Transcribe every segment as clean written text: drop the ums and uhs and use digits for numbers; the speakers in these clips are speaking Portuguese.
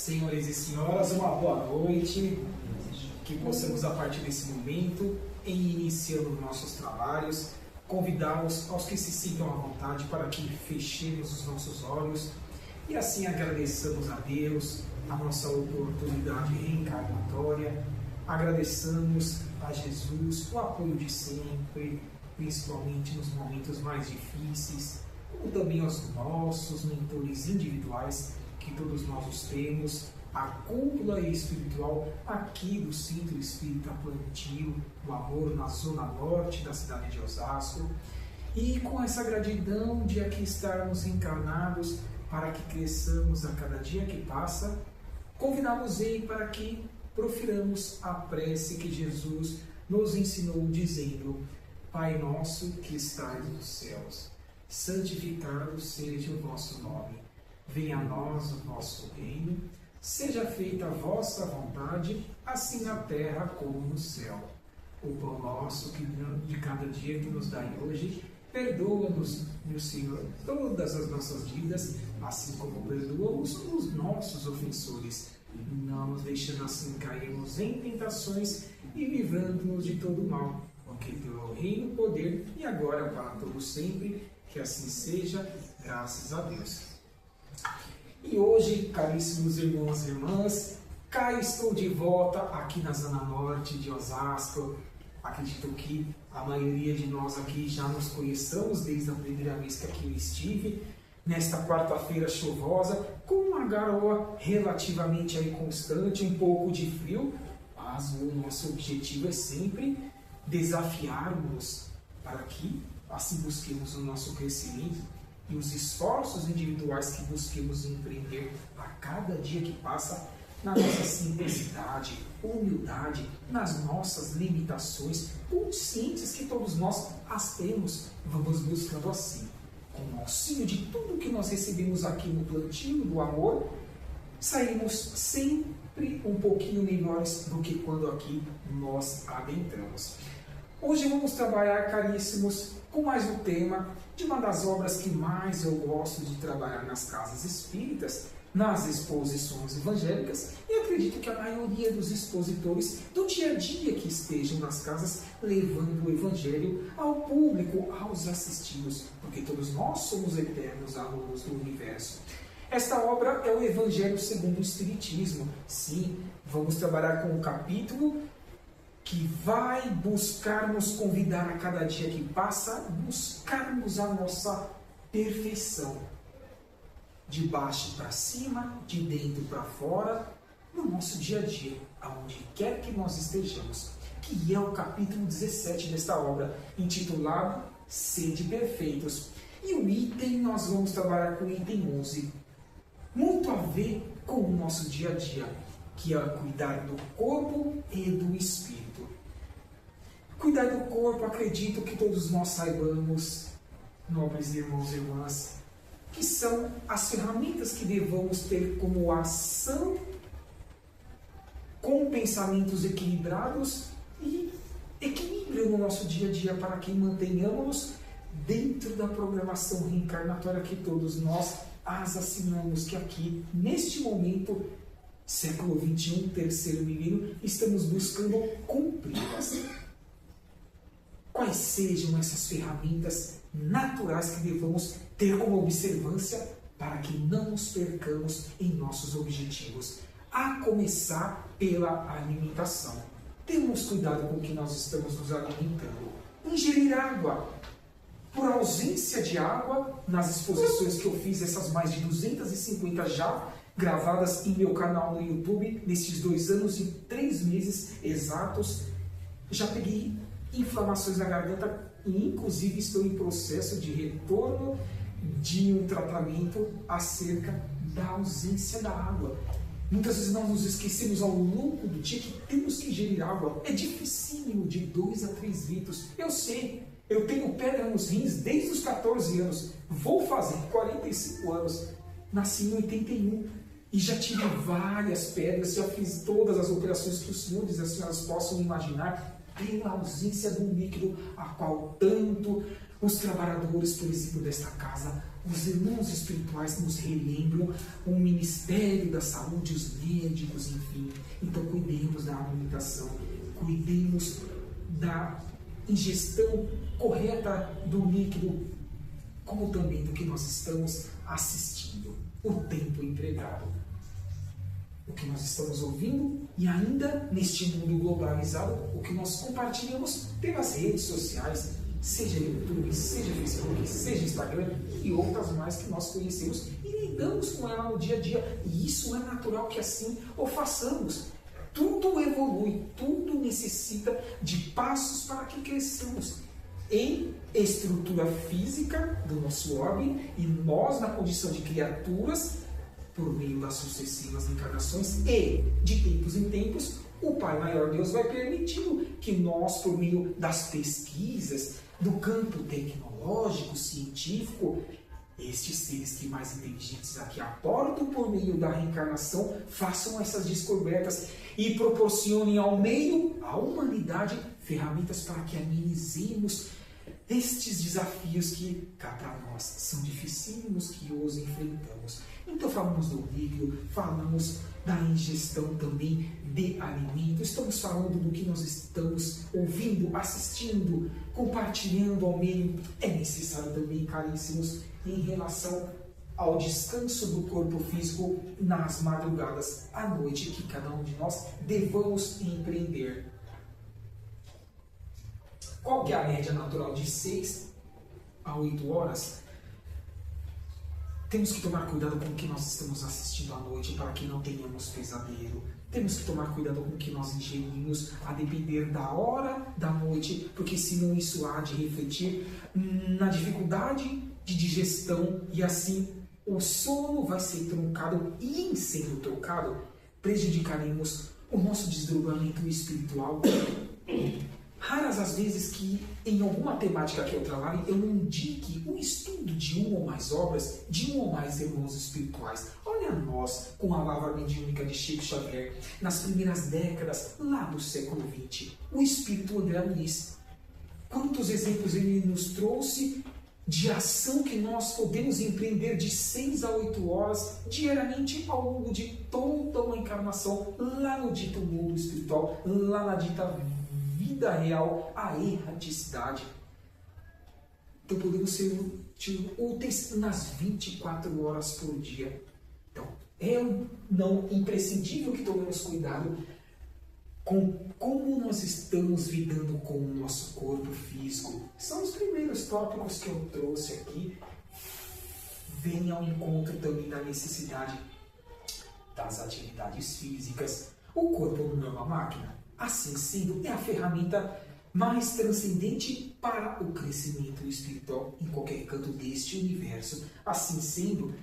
Senhores e senhoras, uma boa noite. Que possamos, a partir desse momento, em iniciando nossos trabalhos, convidá-los aos que se sintam à vontade para que fechemos os nossos olhos e assim agradeçamos a Deus a nossa oportunidade reencarnatória, agradeçamos a Jesus o apoio de sempre, principalmente nos momentos mais difíceis, como também aos nossos mentores individuais que todos nós os temos, a cúpula espiritual aqui do Centro Espírita Plantio do Amor, na zona norte da cidade de Osasco. E com essa gratidão de aqui estarmos encarnados para que cresçamos a cada dia que passa, convidamos ele para que profiramos a prece que Jesus nos ensinou, dizendo: Pai nosso que estais nos céus, santificado seja o vosso nome. Venha a nós o vosso reino, seja feita a vossa vontade, assim na terra como no céu. O pão nosso de cada dia que nos dai hoje, perdoa-nos, meu Senhor, todas as nossas dívidas, assim como perdoamos os nossos ofensores. Não nos deixando assim cairmos em tentações e livrando-nos de todo mal, porque teu é o reino, o poder e agora para todos sempre, que assim seja, graças a Deus. E hoje, caríssimos irmãos e irmãs, cá estou de volta aqui na Zona Norte de Osasco. Acredito que a maioria de nós aqui já nos conheçamos desde a primeira vez que aqui eu estive, nesta quarta-feira chuvosa, com uma garoa relativamente aí constante, um pouco de frio, mas o nosso objetivo é sempre desafiarmos para que assim busquemos o nosso crescimento e os esforços individuais que busquemos empreender a cada dia que passa na nossa simplicidade, humildade, nas nossas limitações, conscientes que todos nós as temos, vamos buscando assim, com o auxílio de tudo que nós recebemos aqui no plantio do amor, saímos sempre um pouquinho melhores do que quando aqui nós adentramos. Hoje vamos trabalhar, caríssimos, com mais um tema de uma das obras que mais eu gosto de trabalhar nas casas espíritas, nas exposições evangélicas, e acredito que a maioria dos expositores do dia a dia que estejam nas casas levando o Evangelho ao público, aos assistidos, porque todos nós somos eternos alunos do universo. Esta obra é o Evangelho segundo o Espiritismo. Sim, vamos trabalhar com um capítulo que vai buscar nos convidar a cada dia que passa, buscarmos a nossa perfeição. De baixo para cima, de dentro para fora, no nosso dia a dia, aonde quer que nós estejamos, que é o capítulo 17 desta obra, intitulado Sede Perfeitos. E o item, nós vamos trabalhar com o item 11, muito a ver com o nosso dia a dia, que é cuidar do corpo e do espírito. Cuidar do corpo, acredito que todos nós saibamos, nobres irmãos e irmãs, que são as ferramentas que devemos ter como ação, com pensamentos equilibrados e equilíbrio no nosso dia a dia para que mantenhamos dentro da programação reencarnatória que todos nós as assinamos, que aqui, neste momento, século XXI, terceiro milênio, estamos buscando cumpri-las. Quais sejam essas ferramentas naturais que devemos ter como observância para que não nos percamos em nossos objetivos? A começar pela alimentação. Temos cuidado com o que nós estamos nos alimentando. Ingerir água. Por ausência de água, nas exposições que eu fiz, essas mais de 250 já gravadas em meu canal no YouTube, nesses 2 anos e 3 meses exatos, já peguei inflamações na garganta e inclusive estou em processo de retorno de um tratamento acerca da ausência da água. Muitas vezes nós nos esquecemos ao longo do dia que temos que ingerir água. É dificílimo, de 2 a 3 litros. Eu sei, eu tenho pedra nos rins desde os 14 anos. Vou fazer 45 anos. Nasci em 81 e já tive várias pedras, já fiz todas as operações que os senhores e as senhoras possam imaginar. pela ausência do líquido, a qual tanto os trabalhadores, por exemplo, desta casa, os irmãos espirituais nos relembram, o Ministério da Saúde, os médicos, enfim. Então, cuidemos da alimentação, cuidemos da ingestão correta do líquido, como também do que nós estamos assistindo, o tempo empregado, o que nós estamos ouvindo e ainda neste mundo globalizado, o que nós compartilhamos pelas redes sociais, seja YouTube, seja Facebook, seja Instagram e outras mais que nós conhecemos e lidamos com ela no dia a dia. E isso é natural que assim o façamos. Tudo evolui, tudo necessita de passos para que cresçamos em estrutura física do nosso orbe e nós na condição de criaturas por meio das sucessivas encarnações e de tempos em tempos o Pai Maior Deus vai permitindo que nós, por meio das pesquisas do campo tecnológico, científico, estes seres que mais inteligentes aqui aportam por meio da reencarnação façam essas descobertas e proporcionem ao meio, à humanidade, ferramentas para que amenizemos estes desafios que cá para nós são dificílimos, que os enfrentamos. Então falamos do líquido, falamos da ingestão também de alimento, estamos falando do que nós estamos ouvindo, assistindo, compartilhando ao meio. É necessário também, caríssimos, em relação ao descanso do corpo físico nas madrugadas, à noite, que cada um de nós devamos empreender. Qual que é a média natural de 6 a 8 horas? Temos que tomar cuidado com o que nós estamos assistindo à noite para que não tenhamos pesadelo. Temos que tomar cuidado com o que nós ingerimos, a depender da hora da noite, porque senão isso há de refletir na dificuldade de digestão e assim o sono vai ser truncado e, em sendo trocado, prejudicaremos o nosso desdobramento espiritual. Raras as vezes que, em alguma temática que eu trabalhe, eu não indique o estudo de uma ou mais obras, de um ou mais irmãos espirituais. Olha nós, com a lavra mediúnica de Chico Xavier, nas primeiras décadas, lá do século XX, o espírito André Luiz. Quantos exemplos ele nos trouxe de ação que nós podemos empreender de 6 a 8 horas diariamente ao longo de toda uma encarnação, lá no dito mundo espiritual, lá na dita vida real, a erraticidade. Então podemos ser úteis nas 24 horas por dia. Então é não imprescindível que tomemos cuidado com como nós estamos lidando com o nosso corpo físico. São os primeiros tópicos que eu trouxe aqui. Vem ao encontro também da necessidade das atividades físicas. O corpo não é uma máquina. Assim sendo, é a ferramenta mais transcendente para o crescimento espiritual em qualquer canto deste universo. Assim sendo,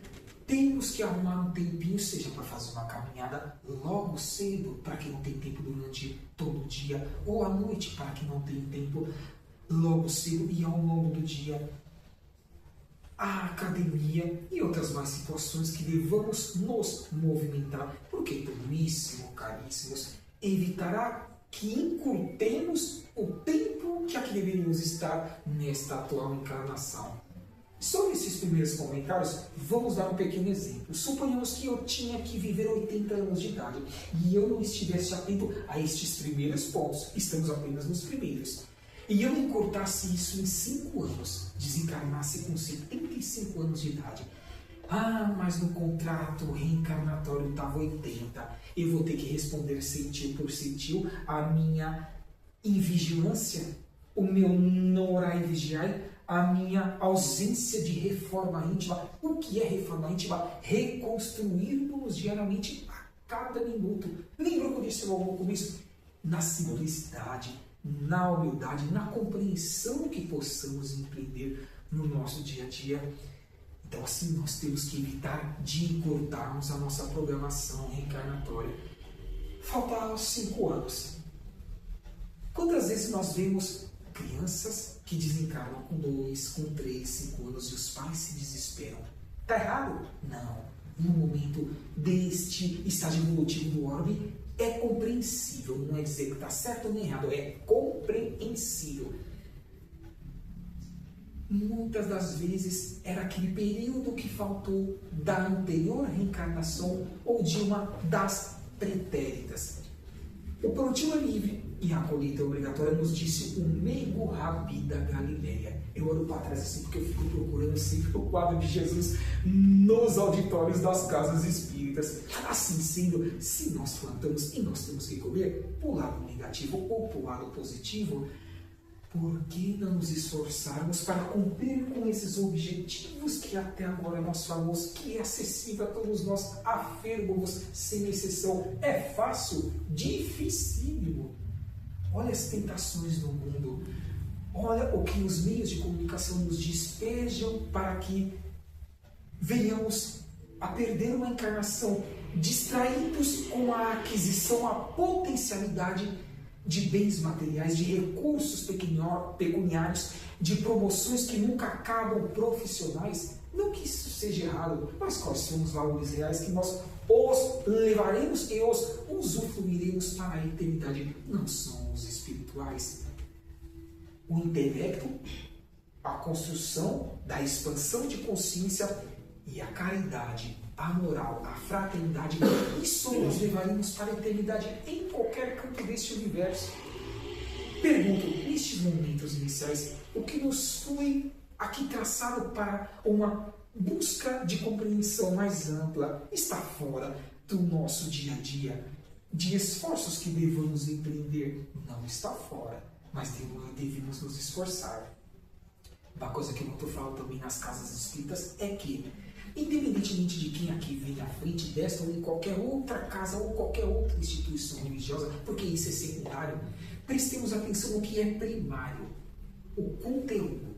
temos que arrumar um tempinho, seja para fazer uma caminhada logo cedo, para quem não tem tempo durante todo o dia, ou à noite, para quem não tem tempo logo cedo e ao longo do dia, a academia e outras mais situações que devamos nos movimentar, porque tudo isso, caríssimos, evitará que encurtemos o tempo que aqui deveríamos estar nesta atual encarnação. Sobre esses primeiros comentários, vamos dar um pequeno exemplo. Suponhamos que eu tinha que viver 80 anos de idade e eu não estivesse atento a estes primeiros pontos. Estamos apenas nos primeiros. E eu encurtasse isso em 5 anos, desencarnasse com 75 anos de idade. Ah, mas no contrato reencarnatório estava 80. Eu vou ter que responder centil por centil a minha invigilância, o meu não orar e vigiar, a minha ausência de reforma íntima. O que é reforma íntima? Reconstruirmos diariamente a cada minuto. Lembra que eu disse logo no começo? Na simplicidade, na humildade, na compreensão que possamos empreender no nosso dia a dia. Então assim nós temos que evitar de encurtarmos a nossa programação reencarnatória. Faltam 5 anos. Quantas vezes nós vemos crianças que desencarnam com 2, com 3, 5 anos e os pais se desesperam? Está errado? Não. no momento deste estágio evolutivo do orbe é compreensível, não é dizer que está certo ou nem errado, é compreensível. Muitas das vezes era aquele período que faltou da anterior reencarnação ou de uma das pretéritas. O plantio é livre e a colheita é obrigatória, nos disse o Meigo Rabi da Galileia. Eu olho para trás assim porque eu fico procurando sempre o quadro de Jesus nos auditórios das casas espíritas. Assim sendo, se nós plantamos e nós temos que colher para o lado negativo ou para o lado positivo, por que não nos esforçarmos para cumprir com esses objetivos que até agora nós falamos, que é acessível a todos nós, afirmamos sem exceção? É fácil? Dificílimo. Olha as tentações do mundo. Olha o que os meios de comunicação nos despejam para que venhamos a perder uma encarnação, distraídos com a aquisição, a potencialidade de bens materiais, de recursos pecuniários, de promoções que nunca acabam, profissionais. Não que isso seja errado, mas quais são os valores reais que nós os levaremos e os usufruiremos para a eternidade? Não são os espirituais. O intelecto, a construção da expansão de consciência e a caridade, a moral, a fraternidade, isso nós levaremos para a eternidade em qualquer canto deste universo. Pergunto, nestes momentos iniciais, o que nos foi aqui traçado para uma busca de compreensão mais ampla está fora do nosso dia a dia, de esforços que devamos empreender? Não está fora, mas devemos nos esforçar. Uma coisa que eu falo também nas casas espíritas é que, independentemente de quem aqui vem à frente desta ou em qualquer outra casa ou qualquer outra instituição religiosa, porque isso é secundário, prestemos atenção no que é primário, o conteúdo.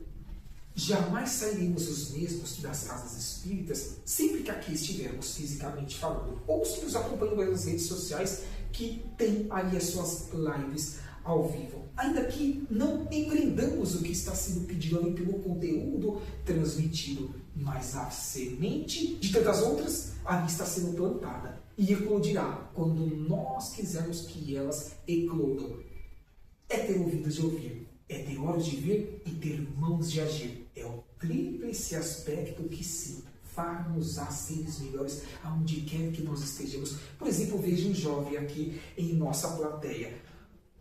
Jamais sairemos os mesmos das casas espíritas sempre que aqui estivermos fisicamente falando, ou se nos acompanham nas redes sociais que tem ali as suas lives ao vivo. Ainda que não empreendamos o que está sendo pedido ali pelo conteúdo transmitido, mas a semente de tantas outras ali está sendo plantada e eclodirá quando nós quisermos que elas eclodam. É ter ouvidos de ouvir, é ter olhos de ver e ter mãos de agir. É o tríplice aspecto que sim faz-nos a seres melhores aonde quer que nós estejamos. Por exemplo, veja um jovem aqui em nossa plateia.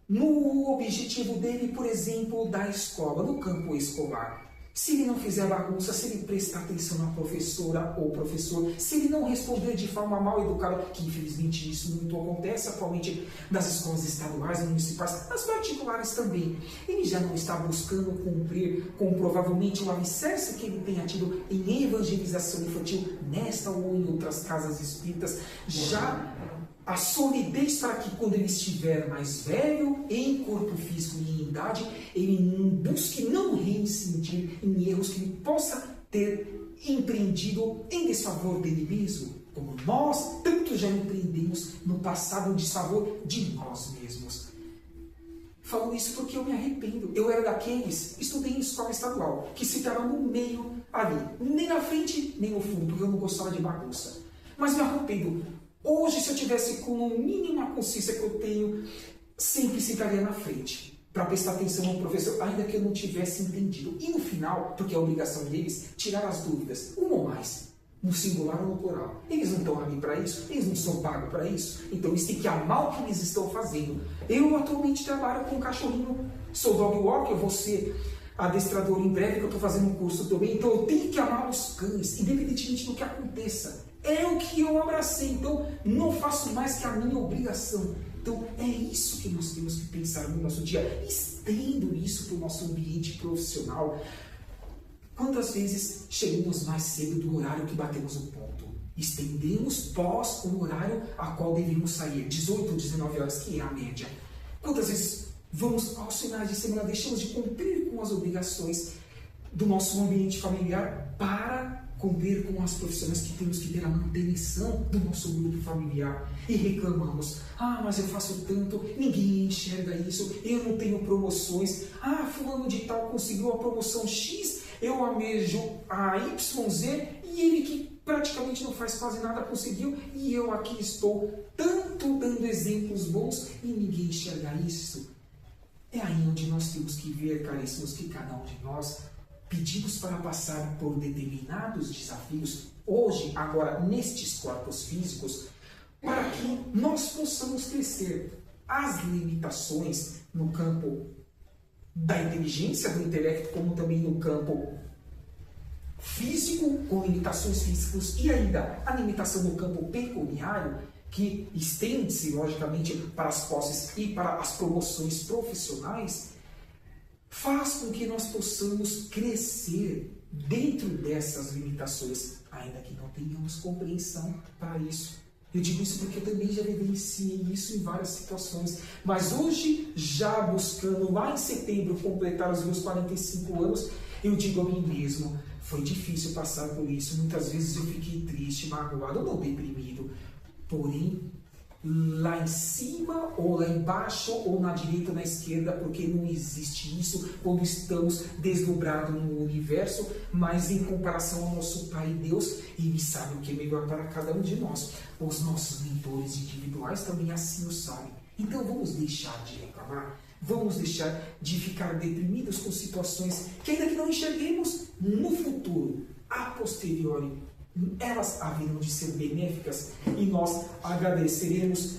No objetivo dele, por exemplo, da escola, no campo escolar. Se ele não fizer bagunça, se ele prestar atenção na professora ou professor, se ele não responder de forma mal educada, que infelizmente isso muito acontece atualmente nas escolas estaduais e municipais, nas particulares também, ele já não está buscando cumprir com provavelmente o alicerce que ele tenha tido em evangelização infantil nesta ou em outras casas espíritas, já a solidez para que quando ele estiver mais velho, em corpo físico e em idade, ele busque não reincidir em erros que ele possa ter empreendido em desfavor dele mesmo, como nós tanto já empreendemos no passado em desfavor de nós mesmos. Falo isso porque eu me arrependo. Eu era daqueles, estudei em escola estadual, que se ficava no meio ali, nem na frente nem no fundo, porque eu não gostava de bagunça. Mas me arrependo. Hoje, se eu tivesse com a mínima consciência que eu tenho, sempre sentaria na frente, para prestar atenção ao professor, ainda que eu não tivesse entendido. E no final, porque é a obrigação deles, tirar as dúvidas, uma ou mais, no singular ou no plural. Eles não estão ali para isso, eles não são pagos para isso, então eles têm que amar o que eles estão fazendo. Eu atualmente trabalho com um cachorrinho, sou dog walker, eu vou ser adestrador em breve, que eu estou fazendo um curso também, então eu tenho que amar os cães, independentemente do que aconteça. É o que eu abracei, então não faço mais que a minha obrigação. Então é isso que nós temos que pensar no nosso dia, estendo isso para o nosso ambiente profissional. Quantas vezes chegamos mais cedo do horário que batemos o ponto? Estendemos pós o horário a qual deveríamos sair, 18 ou 19 horas, que é a média. Quantas vezes vamos aos finais de semana, deixamos de cumprir com as obrigações do nosso ambiente familiar para cumprir com as profissões que temos que ter a manutenção do nosso grupo familiar e reclamamos, mas eu faço tanto, ninguém enxerga isso, eu não tenho promoções, fulano de tal conseguiu a promoção X, eu almejo a YZ e ele que praticamente não faz quase nada, conseguiu, e eu aqui estou tanto dando exemplos bons e ninguém enxerga isso. É aí onde nós temos que ver, caríssimos, que cada um de nós pedimos para passar por determinados desafios, hoje, agora, nestes corpos físicos, para que nós possamos crescer. As limitações no campo da inteligência, do intelecto, como também no campo físico, com limitações físicas, e ainda a limitação no campo pecuniário, que estende-se, logicamente, para as posses e para as promoções profissionais, faz com que nós possamos crescer dentro dessas limitações, ainda que não tenhamos compreensão para isso. Eu digo isso porque eu também já vivenciei isso em várias situações. Mas hoje, já buscando lá em setembro completar os meus 45 anos, eu digo a mim mesmo, foi difícil passar por isso. Muitas vezes eu fiquei triste, magoado, ou não deprimido. Porém, lá em cima, ou lá embaixo, ou na direita ou na esquerda, porque não existe isso quando estamos deslumbrados no universo, mas em comparação ao nosso Pai Deus, Ele sabe o que é melhor para cada um de nós. Os nossos mentores individuais também assim o sabem. Então vamos deixar de reclamar, vamos deixar de ficar deprimidos com situações que ainda que não enxerguemos no futuro, a posteriori, elas haverão de ser benéficas e nós agradeceremos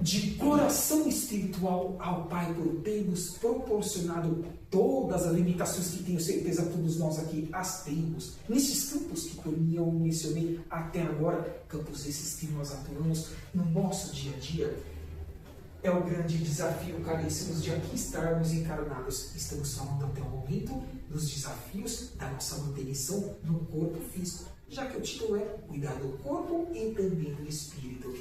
de coração espiritual ao Pai por ter nos proporcionado todas as limitações que tenho certeza todos nós aqui as temos. Nesses campos que por mim eu mencionei até agora, campos esses que nós atuamos no nosso dia a dia, é o grande desafio, caríssimos, de aqui estarmos encarnados. Estamos falando até o momento dos desafios da nossa manutenção no corpo físico, já que o título é Cuidar do Corpo e também do Espírito.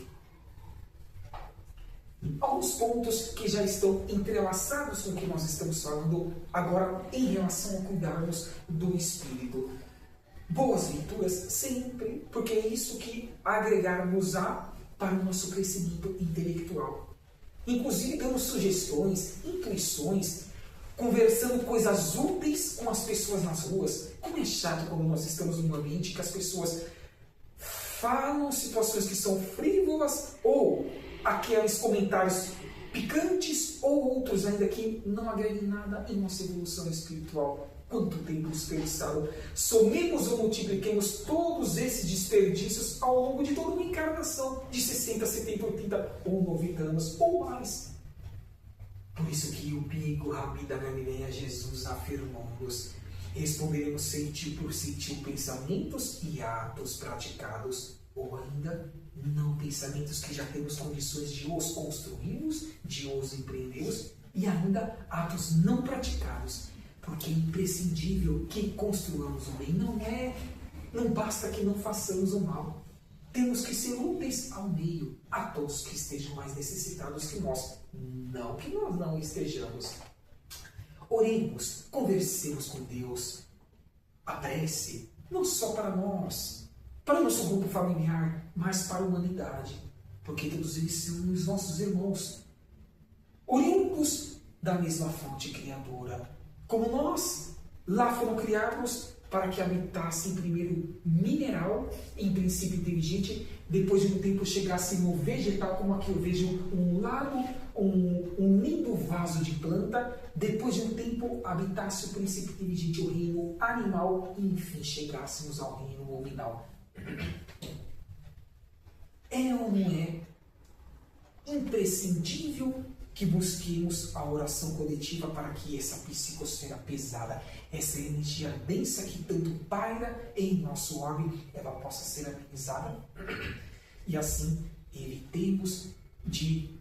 Alguns pontos que já estão entrelaçados com o que nós estamos falando agora em relação a cuidarmos do Espírito. Boas leituras sempre, porque é isso que agregarmos-á para o nosso crescimento intelectual. Inclusive dando sugestões, intuições, conversando coisas úteis com as pessoas nas ruas. Como é chato quando nós estamos num ambiente que as pessoas falam situações que são frívolas ou aqueles comentários picantes ou outros ainda que não agreguem nada em nossa evolução espiritual. Quanto tempo desperdiçado. Somemos ou multipliquemos todos esses desperdícios ao longo de toda uma encarnação de 60, 70, 80 ou 90 anos ou mais. Por isso que o Bigo Rabi da Galileia, Jesus afirmou-nos: responderemos sentiu por sentiu pensamentos e atos praticados, ou ainda não pensamentos que já temos condições de os construirmos, de os empreendermos, e ainda atos não praticados. Porque é imprescindível que construamos o bem. Não basta que não façamos o mal. Temos que ser úteis ao meio, a todos que estejam mais necessitados que nós. Não que nós não estejamos. Oremos, conversemos com Deus. A prece, não só para nós, para o nosso grupo familiar, mas para a humanidade. Porque todos eles são os nossos irmãos. Oremos da mesma fonte criadora. Como nós, lá foram criados para que habitassem primeiro mineral, em princípio inteligente, depois de um tempo chegassem no vegetal, como aqui eu vejo um lago, um lindo vaso de planta, depois de um tempo habitasse o princípio inteligente, o reino animal, e enfim chegássemos ao reino nominal. É ou não é imprescindível que busquemos a oração coletiva para que essa psicosfera pesada, essa energia densa que tanto paira em nosso orbe, ela possa ser amenizada e assim evitemos de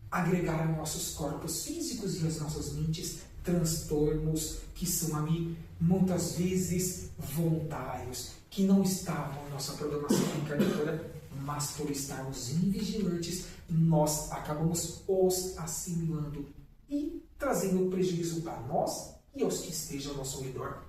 agregar a nossos corpos físicos e às nossas mentes transtornos que são ali muitas vezes voluntários, que não estavam na nossa programação encarnatória, mas por estarmos invigilantes, nós acabamos os assimilando e trazendo prejuízo para nós e aos que estejam ao nosso redor,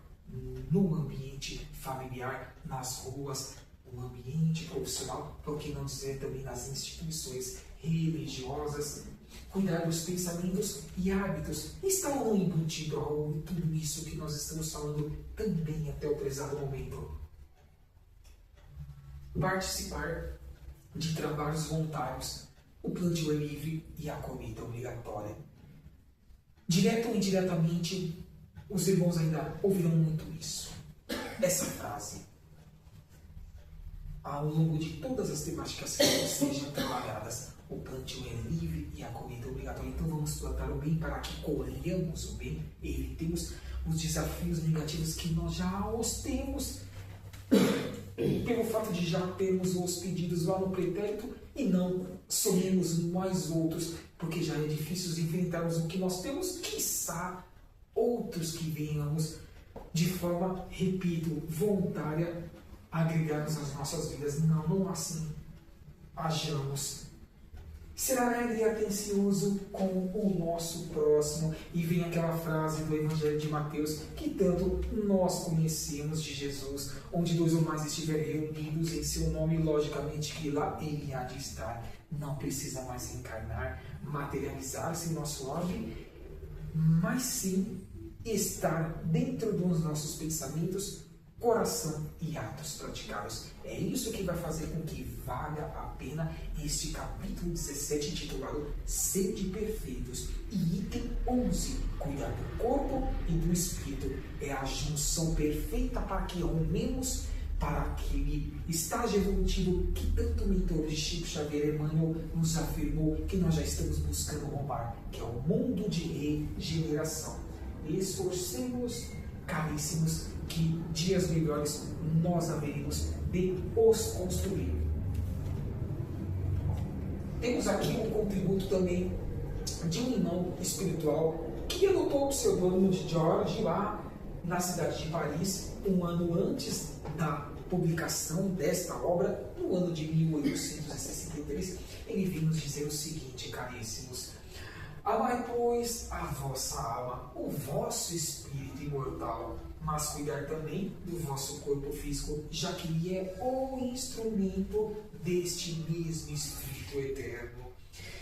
no ambiente familiar, nas ruas, no ambiente profissional, por que não dizer também nas instituições religiosas. Cuidar dos pensamentos e hábitos. Está ou não embutido em tudo isso que nós estamos falando também até o prezado momento? participar de trabalhos voluntários. O plantio é livre e a colheita é obrigatória. Direto ou indiretamente, os irmãos ainda ouvirão muito isso. Essa frase, ao longo de todas as temáticas que sejam trabalhadas, o plantio é livre e a colheita é obrigatória. Então vamos plantar o bem para que colhamos o bem e evitemos os desafios negativos que nós já os temos, pelo fato de já termos os pedidos lá no pretérito e não somemos mais outros, porque já é difícil enfrentarmos o que nós temos, quiçá outros que venhamos de forma, repito, voluntária, agregarmos às nossas vidas. Não assim hajamos. Ser alegre e atencioso com o nosso próximo. E vem aquela frase do Evangelho de Mateus que tanto nós conhecemos de Jesus, onde 2 ou mais estiverem reunidos em seu nome, logicamente que lá ele há de estar. Não precisa mais encarnar, materializar-se em nosso lado, mas sim estar dentro dos nossos pensamentos, coração e atos praticados. É isso que vai fazer com que valha a pena este capítulo 17 intitulado Sede Perfeitos. E item 11, cuidar do corpo e do espírito. É a junção perfeita para que arrumemos para aquele estágio evolutivo que tanto o mentor de Chico Xavier Emmanuel nos afirmou que nós já estamos buscando roubar, que é o mundo de regeneração. Esforcemos, caríssimos, que dias melhores nós haveremos de os construir. Temos aqui um contributo também de um irmão espiritual que adotou o pseudônimo de George lá na cidade de Paris, um ano antes da publicação desta obra, no ano de 1863. Ele vem nos dizer o seguinte, caríssimos: amai, pois, a vossa alma, o vosso espírito imortal, mas cuidar também do vosso corpo físico, já que ele é o instrumento deste mesmo Espírito eterno.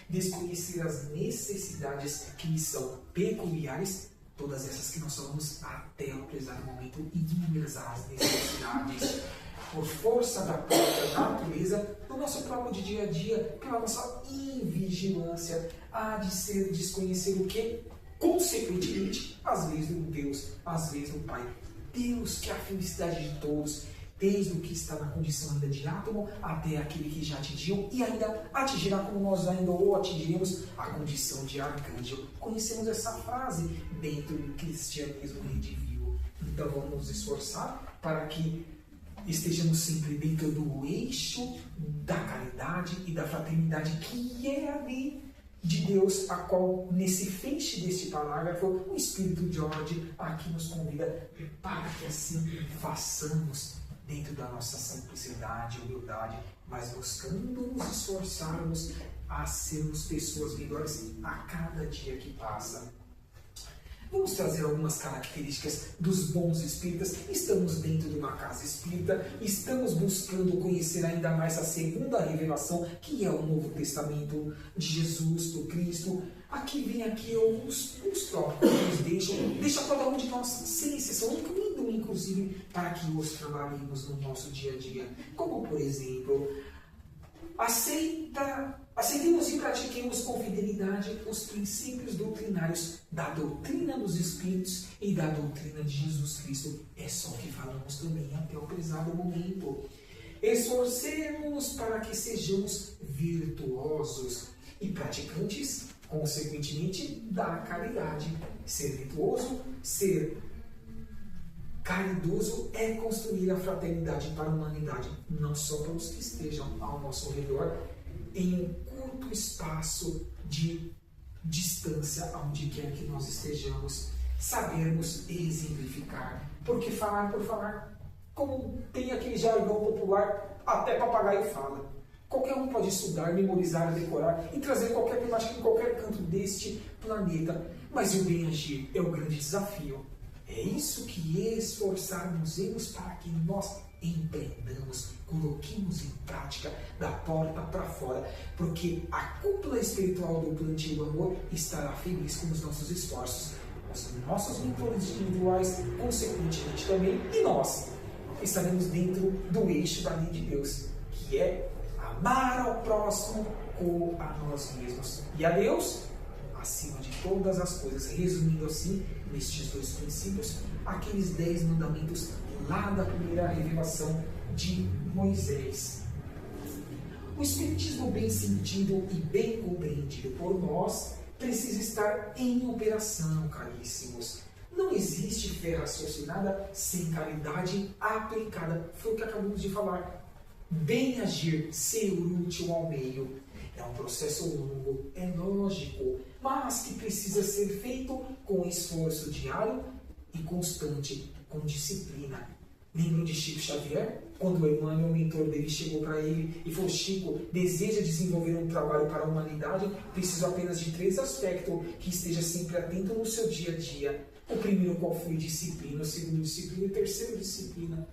Desconhecer as necessidades que lhe são peculiares, todas essas que nós falamos até o presente momento, inúmeras as necessidades, por força da própria natureza, no nosso próprio dia a dia, pela nossa invigilância, há de ser desconhecer o que? Consequentemente, as leis do Deus, as leis do Pai. Deus que é a felicidade de todos, desde o que está na condição ainda de átomo até aquele que já atingiu e ainda atingirá, como nós ainda ou atingiremos, a condição de arcanjo. Conhecemos essa frase dentro do cristianismo redivivo. Então vamos nos esforçar para que estejamos sempre dentro do eixo da caridade e da fraternidade, que é a lei de Deus, a qual, nesse feixe deste parágrafo, o Espírito George aqui nos convida para que assim façamos dentro da nossa simplicidade e humildade, mas buscando nos esforçarmos a sermos pessoas melhores a cada dia que passa. Vamos trazer algumas características dos bons espíritas. Estamos dentro de uma casa espírita, estamos buscando conhecer ainda mais a segunda revelação, que é o Novo Testamento de Jesus, do Cristo. Aqui vem alguns tópicos que nos deixa cada um de nós, sem exceção, incluindo inclusive, para que os trabalhemos no nosso dia a dia. Como, por exemplo, aceitemos e pratiquemos com fidelidade os princípios doutrinários da doutrina dos Espíritos e da doutrina de Jesus Cristo. É só o que falamos também até o prezado momento. Esforcemos para que sejamos virtuosos e praticantes, consequentemente, da caridade. Ser virtuoso, ser caridoso é construir a fraternidade para a humanidade, não só para os que estejam ao nosso redor, em um curto espaço de distância, aonde quer que nós estejamos, sabermos exemplificar. Porque falar por falar, como tem aquele jargão popular, até papagaio fala. Qualquer um pode estudar, memorizar, decorar e trazer qualquer temática em qualquer canto deste planeta. Mas o bem agir é o grande desafio. É isso que esforçarmos para que nós empreendamos, coloquemos em prática da porta para fora, porque a cúpula espiritual do plantio do amor estará feliz com os nossos esforços. Os nossos mentores individuais, consequentemente também, e nós estaremos dentro do eixo da lei de Deus. que é amar ao próximo como a nós mesmos. E a Deus, acima de todas as coisas. Resumindo assim, nestes dois princípios, aqueles 10 mandamentos lá da primeira revelação de Moisés. O Espiritismo bem sentido e bem compreendido por nós precisa estar em operação, caríssimos. Não existe fé raciocinada sem caridade aplicada. Foi o que acabamos de falar. Bem agir, ser útil ao meio. É um processo longo, é lógico, mas que precisa ser feito com esforço diário e constante, com disciplina. Lembram de Chico Xavier? Quando o Emmanuel, o mentor dele, chegou para ele e falou: Chico, deseja desenvolver um trabalho para a humanidade? Preciso apenas de 3 aspectos que esteja sempre atento no seu dia a dia. O primeiro, qual foi? Disciplina. O segundo, disciplina. E o terceiro, disciplina.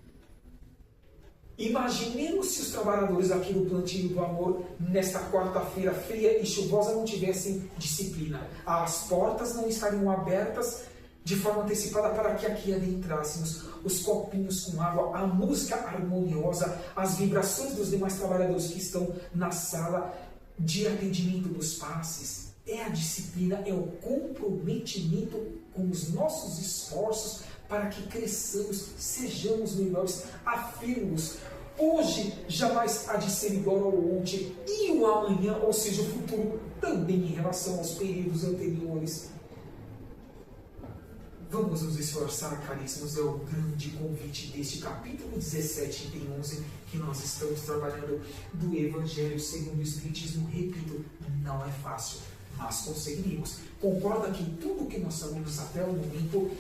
Imaginemos se os trabalhadores aqui do Plantio do Amor, nesta quarta-feira fria e chuvosa, não tivessem disciplina. As portas não estariam abertas de forma antecipada para que aqui adentrássemos. Os copinhos com água, a música harmoniosa, as vibrações dos demais trabalhadores que estão na sala de atendimento dos passes. É a disciplina, é o comprometimento com os nossos esforços para que cresçamos, sejamos melhores, afirmos. Hoje jamais há de ser igual ao ontem e o amanhã, ou seja, o futuro, também em relação aos períodos anteriores. Vamos nos esforçar, caríssimos, é o grande convite deste capítulo 17, item 11, que nós estamos trabalhando do Evangelho segundo o Espiritismo. Repito, não é fácil, mas conseguiríamos. Concorda que tudo o que nós sabemos até o momento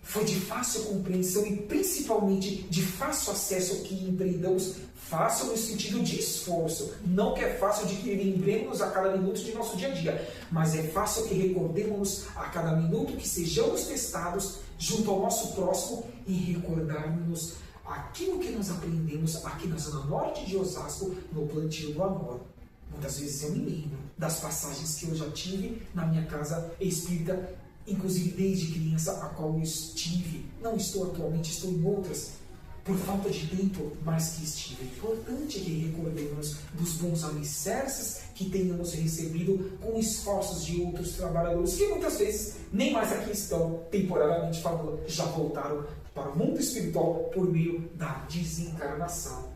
foi de fácil compreensão e principalmente de fácil acesso, que empreendamos fácil no sentido de esforço. Não que é fácil de que lembremos a cada minuto de nosso dia a dia, mas é fácil que recordemos a cada minuto, que sejamos testados junto ao nosso próximo e recordarmos aquilo que nós aprendemos aqui na Zona Norte de Osasco, no Plantio do Amor. Muitas vezes eu me lembro das passagens que eu já tive na minha casa espírita, inclusive desde criança, a qual eu estive. Não estou atualmente, estou em outras, por falta de tempo, mas que estive. É importante que recordemos dos bons alicerces que tenhamos recebido com esforços de outros trabalhadores, que muitas vezes nem mais aqui estão, temporariamente falando, já voltaram para o mundo espiritual por meio da desencarnação.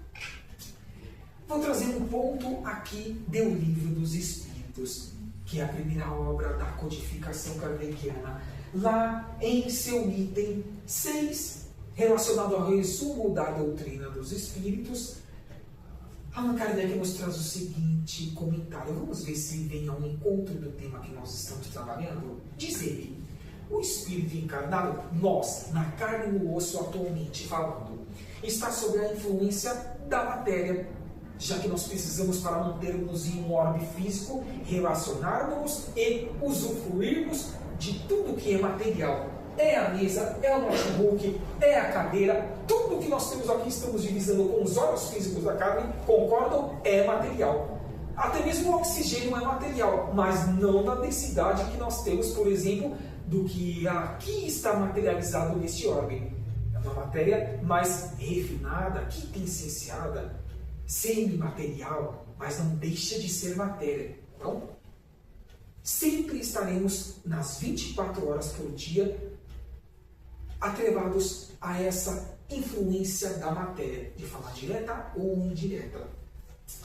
Vou trazer um ponto aqui do Livro dos Espíritos, que é a primeira obra da codificação kardeciana, lá em seu item 6, relacionado ao resumo da doutrina dos Espíritos. Allan Kardec nos traz o seguinte comentário. Vamos ver se vem ao encontro do tema que nós estamos trabalhando. Diz ele: o espírito encarnado, nós, na carne e no osso atualmente falando, está sob a influência da matéria, já que nós precisamos, para mantermos em um orbe físico, relacionarmos e usufruirmos de tudo que é material. É a mesa, é o notebook, é a cadeira, tudo que nós temos aqui, estamos divisando com os olhos físicos da carne, concordam? É material. Até mesmo o oxigênio é material, mas não na densidade que nós temos, por exemplo, do que aqui está materializado neste orbe. É uma matéria mais refinada, quintessenciada, semi-material, mas não deixa de ser matéria. Então, sempre estaremos nas 24 horas por dia atrevados a essa influência da matéria, de forma direta ou indireta.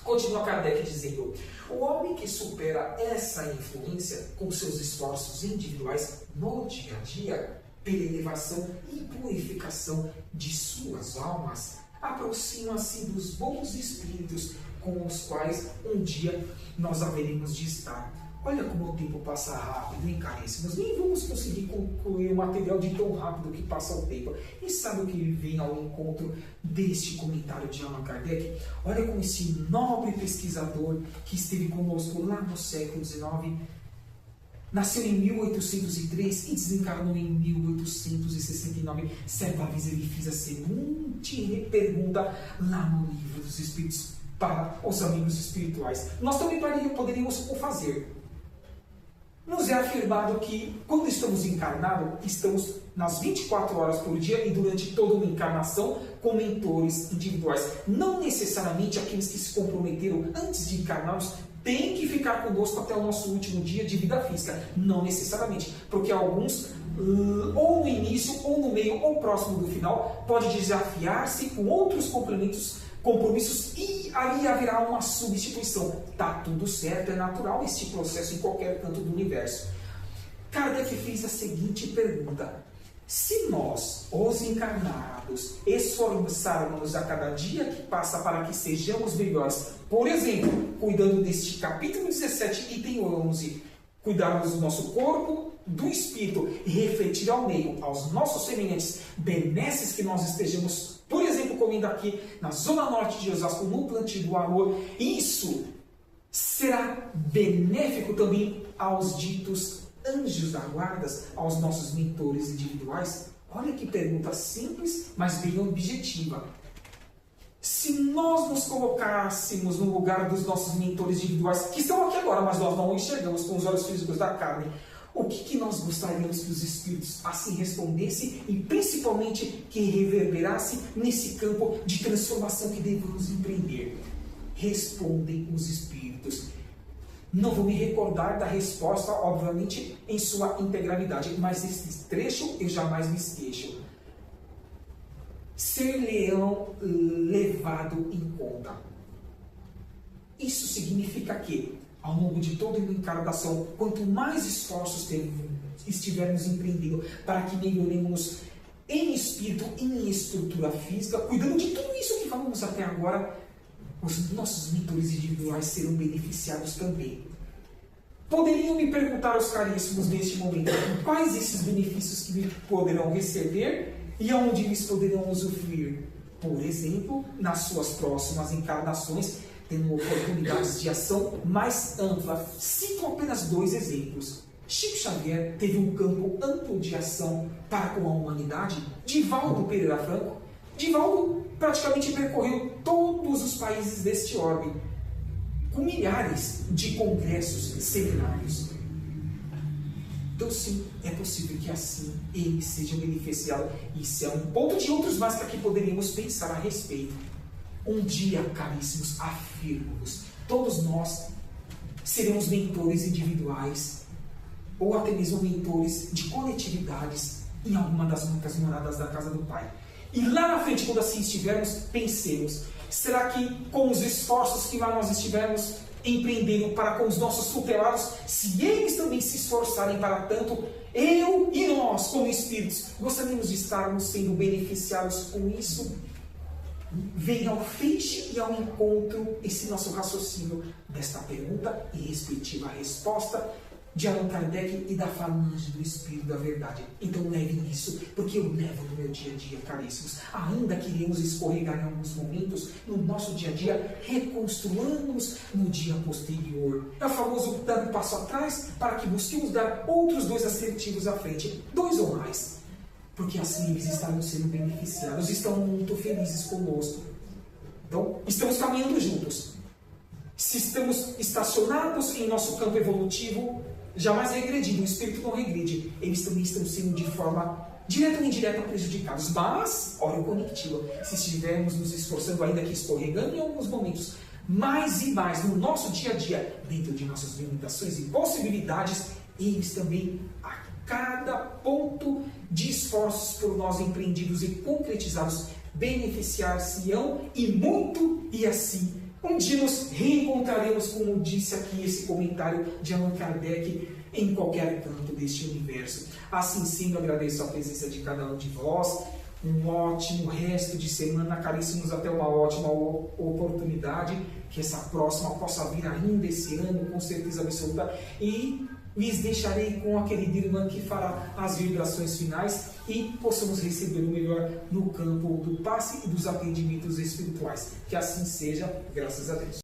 Continua Kardec dizendo: o homem que supera essa influência com seus esforços individuais no dia a dia, pela elevação e purificação de suas almas, aproxima-se dos bons espíritos com os quais um dia nós haveremos de estar. Olha como o tempo passa rápido, hein, caríssimos? Nem vamos conseguir concluir o material de tão rápido que passa o tempo. E sabe o que vem ao encontro deste comentário de Allan Kardec? Olha como esse nobre pesquisador que esteve conosco lá no século XIX, nasceu em 1803 e desencarnou em 1869. Certa vez ele fez a seguinte pergunta lá no Livro dos Espíritos para os amigos espirituais. Nós também poderíamos o fazer. nos é afirmado que, quando estamos encarnados, estamos nas 24 horas por dia e durante toda uma encarnação com mentores individuais. Não necessariamente aqueles que se comprometeram antes de encarnarmos têm que ficar conosco até o nosso último dia de vida física. Não necessariamente, porque alguns, ou no início, ou no meio, ou próximo do final, pode desafiar-se com outros compromissos e ali haverá uma substituição. Tá tudo certo, é natural este processo em qualquer canto do universo. Kardec fez a seguinte pergunta: se nós, os encarnados, esforçarmos a cada dia que passa para que sejamos melhores, por exemplo, cuidando deste capítulo 17, item 11, cuidarmos do nosso corpo, do espírito e refletir ao meio, aos nossos semelhantes, benesses que nós estejamos, por exemplo, comendo aqui na zona norte de Osasco, no plantio do amor, isso será benéfico também aos ditos anjos da guarda, aos nossos mentores individuais? Olha que pergunta simples, mas bem objetiva. Se nós nos colocássemos no lugar dos nossos mentores individuais, que estão aqui agora, mas nós não enxergamos com os olhos físicos da carne, o que nós gostaríamos que os espíritos assim respondessem e principalmente que reverberasse nesse campo de transformação que devemos empreender? Respondem os espíritos. Não vou me recordar da resposta, obviamente, em sua integralidade, mas esse trecho eu jamais me esqueço. Ser-lhe-ão levado em conta. Isso significa que, ao longo de toda a encarnação, quanto mais esforços estivermos empreendendo para que melhoremos em espírito e em estrutura física, cuidando de tudo isso que falamos até agora, os nossos mentores individuais serão beneficiados também. Poderiam me perguntar os caríssimos neste momento quais esses benefícios que poderão receber e aonde eles poderão usufruir? Por exemplo, nas suas próximas encarnações, tendo oportunidades de ação mais ampla. Cito apenas 2 exemplos. Chico Xavier teve um campo amplo de ação para com a humanidade. Divaldo Pereira Franco. Divaldo praticamente percorreu todos os países deste orbe, com milhares de congressos, seminários. Então sim, é possível que assim ele seja beneficiado. Isso é um ponto de outros mais que aqui poderíamos pensar a respeito. Um dia, caríssimos, afirmo-vos, todos nós seremos mentores individuais ou até mesmo mentores de coletividades em alguma das muitas moradas da casa do Pai. E lá na frente, quando assim estivermos, pensemos, será que com os esforços que lá nós estivermos empreendendo para com os nossos tutelados, se eles também se esforçarem para tanto, eu e nós, como espíritos, gostaríamos de estarmos sendo beneficiados com isso? Vem ao feixe e ao encontro esse nosso raciocínio desta pergunta e respectiva resposta de Allan Kardec e da falange do Espírito da Verdade. Então levem isso, porque eu levo no meu dia a dia, caríssimos. Ainda que iremos escorregar em alguns momentos no nosso dia a dia, reconstruamos no dia posterior. É o famoso dar um passo atrás para que busquemos dar outros 2 assertivos à frente, 2 ou mais. Porque assim eles estarão sendo beneficiados, estão muito felizes conosco. Então, estamos caminhando juntos. Se estamos estacionados em nosso campo evolutivo, jamais regredindo, o espírito não regride. Eles também estão sendo de forma direta ou indireta prejudicados. Mas, olha o conectivo, se estivermos nos esforçando, ainda que escorregando em alguns momentos, mais e mais no nosso dia a dia, dentro de nossas limitações e possibilidades, eles também, a cada ponto de esforços por nós empreendidos e concretizados, beneficiar-se-ão e muito, e assim um dia nos reencontraremos, como disse aqui esse comentário de Allan Kardec, em qualquer canto deste universo. Assim sendo, agradeço a presença de cada um de vós. Um ótimo resto de semana, caríssimos, até uma ótima oportunidade, que essa próxima possa vir ainda esse ano, com certeza absoluta, e lhes deixarei com a querida irmã que fará as vibrações finais e possamos receber o melhor no campo do passe e dos atendimentos espirituais. Que assim seja, graças a Deus.